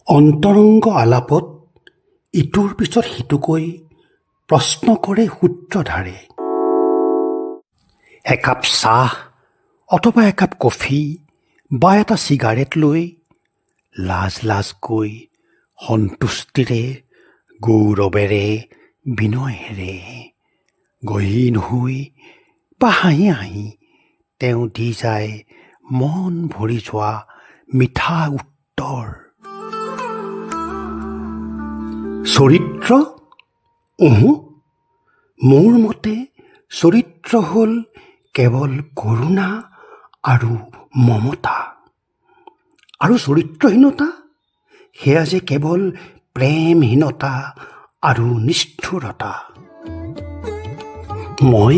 অন্তৰংগ আলাপত ইটোৰ পিছত সিটোকৈ প্ৰশ্ন কৰে সূত্ৰধাৰে। একাপ চাহ অথবা একাপ কফি বা এটা চিগাৰেট লৈ লাজকৈ সন্তুষ্টিৰে গৌৰৱেৰে বিনয়েৰে গহীন হৈ বা হাঁহি তেওঁ দি যায় মন ভৰি যোৱা মিঠা উত্তৰ। চৰিত্ৰ? মোৰ মতে চৰিত্ৰ হ'ল কেৱল কৰুণা আৰু মমতা, আৰু চৰিত্ৰহীনতা সেয়া যে কেৱল প্ৰেমহীনতা আৰু নিষ্ঠুৰতা। মই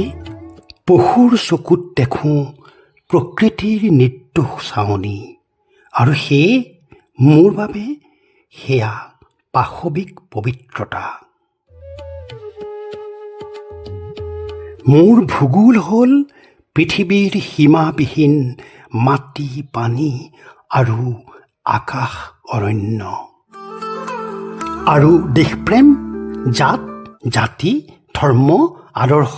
পশুৰ চকুত দেখোঁ প্ৰকৃতিৰ নিৰ্দোষ চাৱনি, আৰু সেয়ে মোৰ বাবে সেয়া পাশৱিক পবিত্ৰতা। মোৰ ভূগোল হ'ল পৃথিৱীৰ সীমাবিহীন মাটি, পানী আৰু আকাশ অৰণ্য। আৰু দেশপ্ৰেম, জাত, জাতি, ধৰ্ম, আদৰ্শ,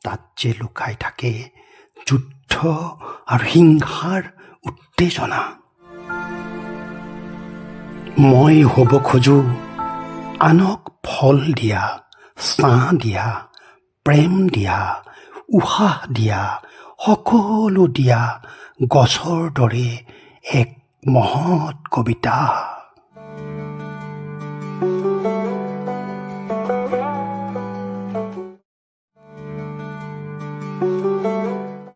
তাত যে লুকাই থাকে যুদ্ধ আৰু হিংসাৰ উত্তেজনা। মই হ'ব খোজো আনক ফল দিয়া, ছাঁ দিয়া, প্ৰেম দিয়া, উশাহ দিয়া, সকলো দিয়া গছৰ দৰে এক মহৎ কবিতা।